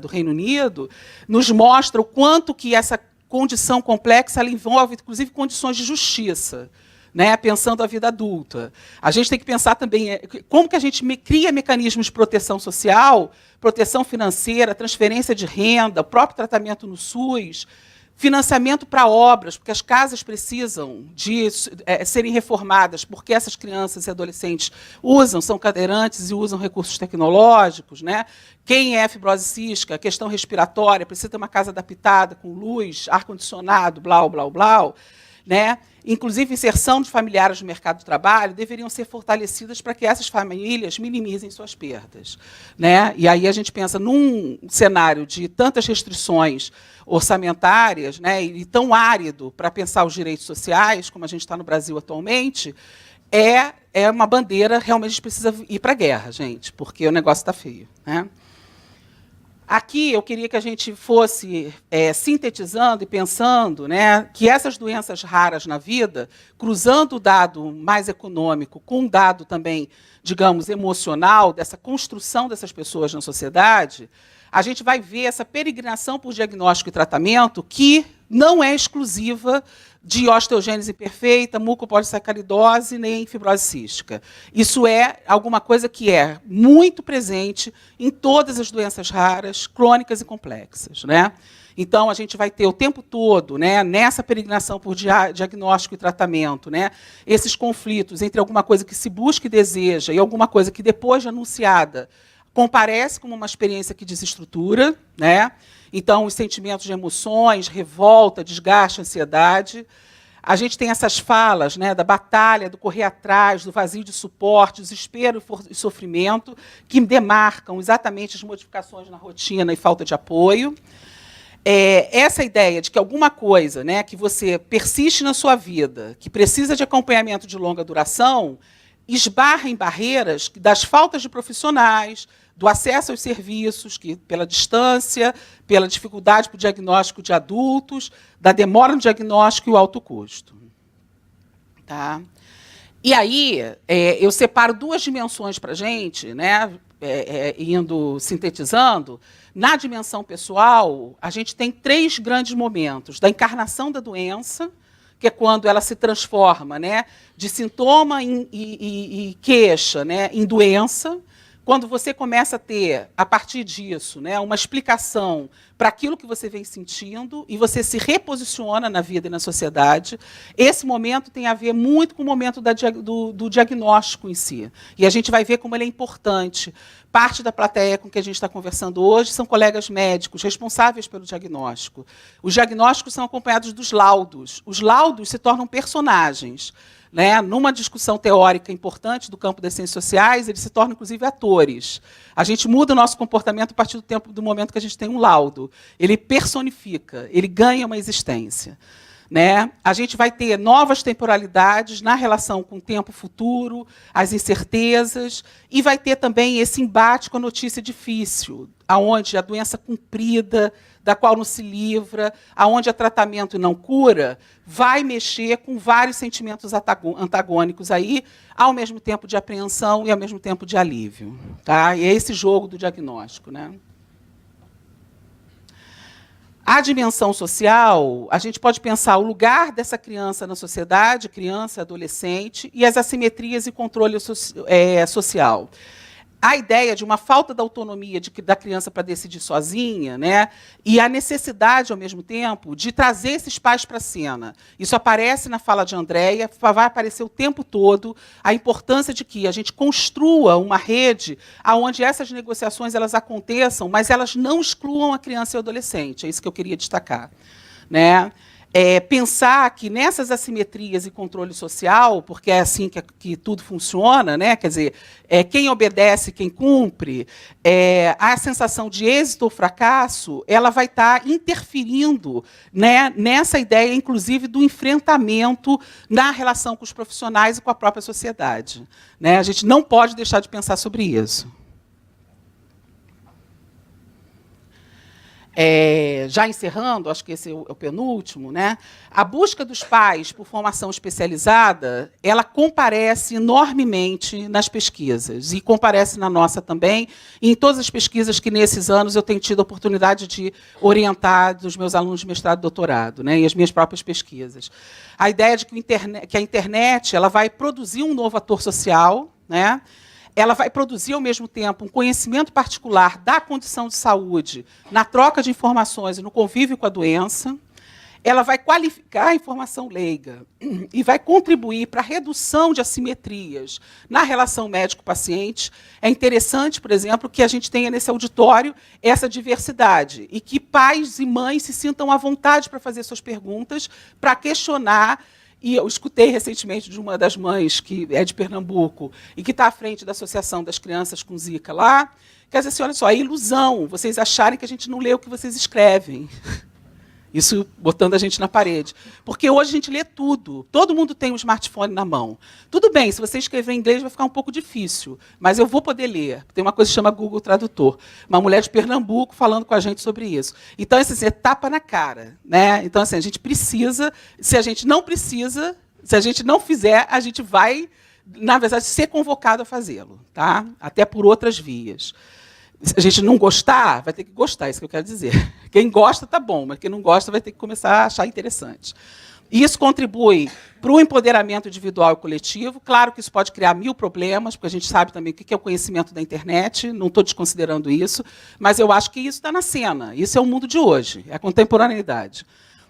do Reino Unido, nos mostra o quanto que essa condição complexa ela envolve, inclusive, condições de justiça. Né, pensando a vida adulta. A gente tem que pensar também como que a gente cria mecanismos de proteção social, proteção financeira, transferência de renda, o próprio tratamento no SUS, financiamento para obras, porque as casas precisam de serem reformadas, porque essas crianças e adolescentes são cadeirantes e usam recursos tecnológicos. Né? Quem é fibrose cística, questão respiratória, precisa ter uma casa adaptada, com luz, ar-condicionado, blá, blá, blá. Né? Inclusive, inserção de familiares no mercado de trabalho deveriam ser fortalecidas para que essas famílias minimizem suas perdas. Né? E aí a gente pensa num cenário de tantas restrições orçamentárias, né, e tão árido para pensar os direitos sociais, como a gente está no Brasil atualmente, é uma bandeira, realmente a gente precisa ir para a guerra, gente, porque o negócio está feio. Né? Aqui eu queria que a gente fosse sintetizando e pensando, né, que essas doenças raras na vida, cruzando o dado mais econômico com um dado também, digamos, emocional, dessa construção dessas pessoas na sociedade, a gente vai ver essa peregrinação por diagnóstico e tratamento que não é exclusiva de osteogênese imperfeita, mucopolissacaridose, nem fibrose cística. Isso é alguma coisa que é muito presente em todas as doenças raras, crônicas e complexas, né? Então, a gente vai ter o tempo todo, né, nessa peregrinação por diagnóstico e tratamento, né, esses conflitos entre alguma coisa que se busca e deseja e alguma coisa que, depois de anunciada, comparece como uma experiência que desestrutura, né? Então, os sentimentos de emoções, revolta, desgaste, ansiedade. A gente tem essas falas, né, da batalha, do correr atrás, do vazio de suporte, desespero e sofrimento, que demarcam exatamente as modificações na rotina e falta de apoio. Essa ideia de que alguma coisa, né, que você persiste na sua vida, que precisa de acompanhamento de longa duração, esbarra em barreiras das faltas de profissionais, do acesso aos serviços, que, pela distância, pela dificuldade para o diagnóstico de adultos, da demora no diagnóstico e o alto custo. Tá? E aí, eu separo duas dimensões para a gente, né, indo sintetizando. Na dimensão pessoal, a gente tem 3 grandes momentos: da encarnação da doença, que é quando ela se transforma, né, de sintoma e queixa, né, em doença. Quando você começa a ter, a partir disso, né, uma explicação para aquilo que você vem sentindo e você se reposiciona na vida e na sociedade, esse momento tem a ver muito com o momento do diagnóstico em si. E a gente vai ver como ele é importante. Parte da plateia com que a gente está conversando hoje são colegas médicos responsáveis pelo diagnóstico. Os diagnósticos são acompanhados dos laudos. Os laudos se tornam personagens. Né? Numa discussão teórica importante do campo das ciências sociais, eles se tornam, inclusive, atores. A gente muda o nosso comportamento a partir do momento que a gente tem um laudo. Ele personifica, ele ganha uma existência. Né? A gente vai ter novas temporalidades na relação com o tempo futuro, as incertezas, e vai ter também esse embate com a notícia difícil, onde a doença cumprida, da qual não se livra, aonde há tratamento e não cura, vai mexer com vários sentimentos antagônicos aí, ao mesmo tempo de apreensão e ao mesmo tempo de alívio. Tá? E é esse jogo do diagnóstico. Né? A dimensão social, a gente pode pensar o lugar dessa criança na sociedade, criança, adolescente, e as assimetrias e controle social. A ideia de uma falta da autonomia da criança para decidir sozinha, né, e a necessidade, ao mesmo tempo, de trazer esses pais para a cena. Isso aparece na fala de Andréia, vai aparecer o tempo todo, a importância de que a gente construa uma rede onde essas negociações elas aconteçam, mas elas não excluam a criança e o adolescente. É isso que eu queria destacar. Né? Pensar que nessas assimetrias e controle social, porque é assim que tudo funciona, né? Quer dizer, quem obedece, quem cumpre, a sensação de êxito ou fracasso, ela vai estar interferindo, né, nessa ideia, inclusive, do enfrentamento na relação com os profissionais e com a própria sociedade. Né? A gente não pode deixar de pensar sobre isso. Já encerrando, acho que esse é o penúltimo, né? A busca dos pais por formação especializada, ela comparece enormemente nas pesquisas, e comparece na nossa também, e em todas as pesquisas que, nesses anos, eu tenho tido a oportunidade de orientar dos meus alunos de mestrado e doutorado, né? E as minhas próprias pesquisas. A ideia de que a internet ela vai produzir um novo ator social, né? Ela vai produzir, ao mesmo tempo, um conhecimento particular da condição de saúde, na troca de informações e no convívio com a doença. Ela vai qualificar a informação leiga e vai contribuir para a redução de assimetrias na relação médico-paciente. É interessante, por exemplo, que a gente tenha nesse auditório essa diversidade e que pais e mães se sintam à vontade para fazer suas perguntas, para questionar. E eu escutei recentemente de uma das mães, que é de Pernambuco, e que está à frente da Associação das Crianças com Zika lá, quer dizer assim, olha só, é ilusão vocês acharem que a gente não lê o que vocês escrevem. Isso botando a gente na parede. Porque hoje a gente lê tudo. Todo mundo tem um smartphone na mão. Tudo bem, se você escrever em inglês vai ficar um pouco difícil, mas eu vou poder ler. Tem uma coisa que chama Google Tradutor. Uma mulher de Pernambuco falando com a gente sobre isso. Então, assim, é tapa na cara. Né? Então, assim, a gente precisa, se a gente não precisa, se a gente não fizer, a gente vai, na verdade, ser convocado a fazê-lo. Tá? Até por outras vias. Se a gente não gostar, vai ter que gostar, é isso que eu quero dizer. Quem gosta está bom, mas quem não gosta vai ter que começar a achar interessante. E isso contribui para o empoderamento individual e coletivo. Claro que isso pode criar 1000 problemas, porque a gente sabe também o que é o conhecimento da internet, não estou desconsiderando isso, mas eu acho que isso está na cena. Isso é o mundo de hoje, é a contemporaneidade.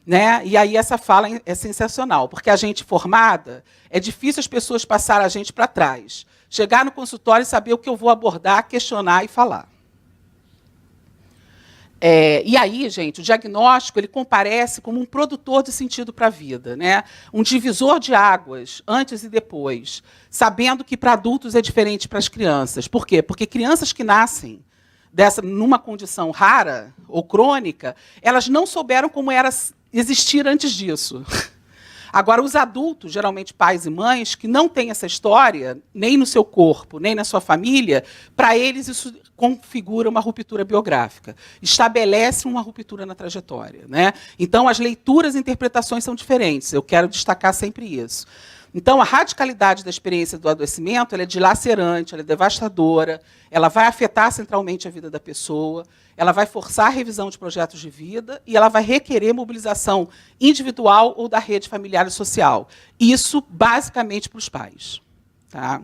Né? E aí essa fala é sensacional, porque a gente formada, é difícil as pessoas passarem a gente para trás. Chegar no consultório e saber o que eu vou abordar, questionar e falar. E aí, gente, o diagnóstico ele comparece como um produtor de sentido para a vida, né? Um divisor de águas, antes e depois, sabendo que para adultos é diferente para as crianças. Por quê? Porque crianças que nascem numa condição rara ou crônica, elas não souberam como era existir antes disso. Agora, os adultos, geralmente pais e mães, que não têm essa história, nem no seu corpo, nem na sua família, para eles isso configura uma ruptura biográfica, estabelece uma ruptura na trajetória. Né? Então, as leituras e interpretações são diferentes, eu quero destacar sempre isso. Então, a radicalidade da experiência do adoecimento ela é dilacerante, ela é devastadora, ela vai afetar centralmente a vida da pessoa, ela vai forçar a revisão de projetos de vida e ela vai requerer mobilização individual ou da rede familiar e social. Isso, basicamente, para os pais. Tá?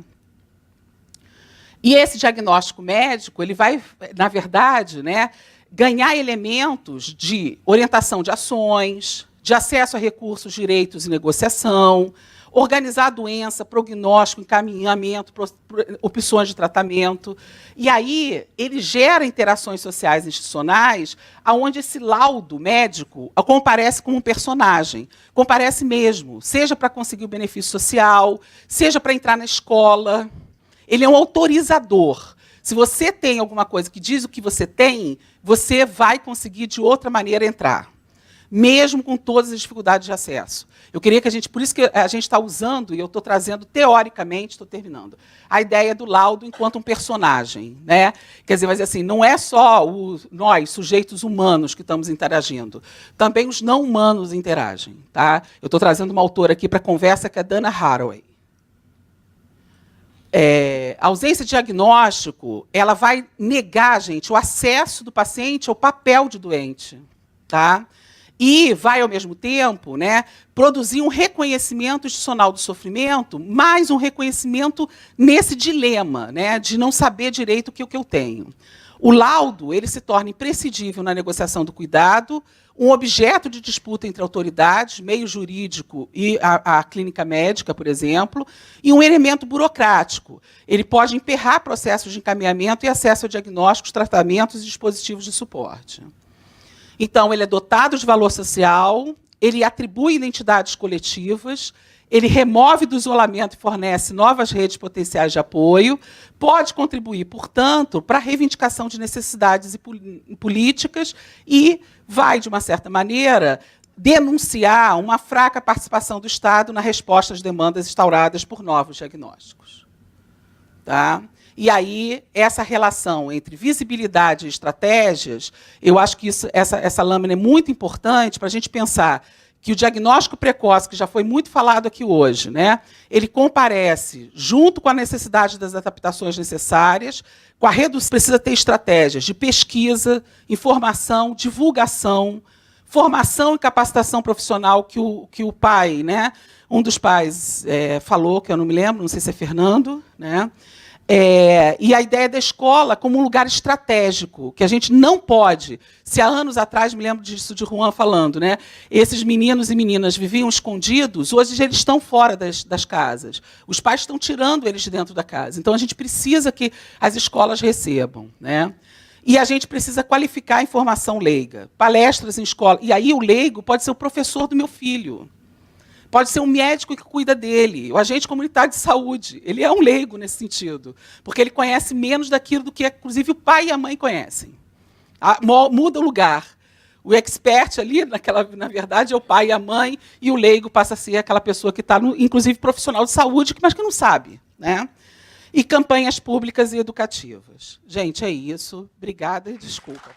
E esse diagnóstico médico ele vai, na verdade, né, ganhar elementos de orientação de ações, de acesso a recursos, direitos e negociação, organizar a doença, prognóstico, encaminhamento, opções de tratamento. E aí ele gera interações sociais institucionais onde esse laudo médico comparece como um personagem. Comparece mesmo, seja para conseguir o benefício social, seja para entrar na escola. Ele é um autorizador. Se você tem alguma coisa que diz o que você tem, você vai conseguir, de outra maneira, entrar. Mesmo com todas as dificuldades de acesso. Eu queria que a gente, por isso que a gente está usando, e eu estou trazendo teoricamente, estou terminando, a ideia do laudo enquanto um personagem. Né? Quer dizer, mas assim, não é só nós, sujeitos humanos, que estamos interagindo. Também os não humanos interagem. Tá? Eu estou trazendo uma autora aqui para a conversa, que é a Dana Haraway. A ausência de diagnóstico ela vai negar, gente, o acesso do paciente ao papel de doente. Tá? E vai, ao mesmo tempo, né, produzir um reconhecimento institucional do sofrimento, mais um reconhecimento nesse dilema, né, de não saber direito o que eu tenho. O laudo ele se torna imprescindível na negociação do cuidado, um objeto de disputa entre autoridades, meio jurídico e a clínica médica, por exemplo, e um elemento burocrático. Ele pode emperrar processos de encaminhamento e acesso a diagnósticos, tratamentos e dispositivos de suporte. Então, ele é dotado de valor social, ele atribui identidades coletivas, ele remove do isolamento e fornece novas redes potenciais de apoio, pode contribuir, portanto, para a reivindicação de necessidades políticas e vai, de uma certa maneira, denunciar uma fraca participação do Estado na resposta às demandas instauradas por novos diagnósticos. Tá? E aí, essa relação entre visibilidade e estratégias, eu acho que essa lâmina é muito importante para a gente pensar que o diagnóstico precoce, que já foi muito falado aqui hoje, né, ele comparece junto com a necessidade das adaptações necessárias, com a redução, precisa ter estratégias de pesquisa, informação, divulgação, formação e capacitação profissional que o pai, né, um dos pais falou, que eu não me lembro, não sei se é Fernando, né, e a ideia da escola como um lugar estratégico, que a gente não pode. Se há anos atrás, me lembro disso de Juan falando, né, esses meninos e meninas viviam escondidos, hoje eles estão fora das casas. Os pais estão tirando eles de dentro da casa. Então, a gente precisa que as escolas recebam. Né? E a gente precisa qualificar a informação leiga. Palestras em escola. E aí o leigo pode ser o professor do meu filho. Pode ser um médico que cuida dele, o agente comunitário de saúde. Ele é um leigo nesse sentido, porque ele conhece menos daquilo do que, inclusive, o pai e a mãe conhecem. Muda o lugar. O expert ali, na verdade, é o pai e a mãe, e o leigo passa a ser aquela pessoa que está, inclusive, profissional de saúde, mas que não sabe, né? E campanhas públicas e educativas. Gente, é isso. Obrigada e desculpa.